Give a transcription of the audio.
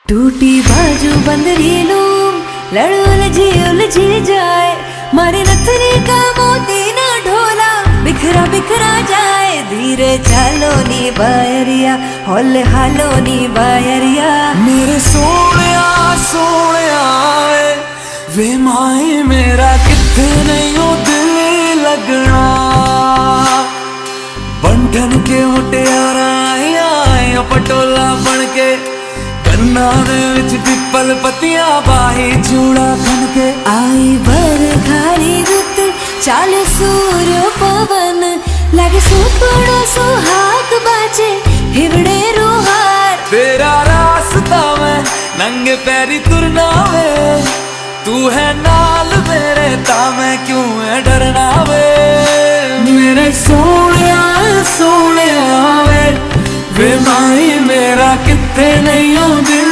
टूटी बाजू बंदरी लूम लड़ उलझी जाए, मारे नथनी का मोती ना ढोला बिखरा बिखरा जाए। धीरे चालो नी बायरिया, होले हालो नी बायरिया। मेरे सोनिया सोनिया वे माए मेरा किथे नहीं हो दिल लगना। बंधन के मुटियारा आया पटोला बन के, कन्ना दे विच पिपल पतियां बाही चूड़ा खन के। आई बरखारी रुत चाले सूर्य पवन, लगे सुपड़ो सुहाग बाजे हिवड़े रुहार। तेरा रास्ता मैं नंगे पैरी तुरना वे, तू है नाल मेरे ता मैं क्यों है डरना वे। मेरे सोनिया सोनिया वे माई मेरा किथे नहीं हो दिल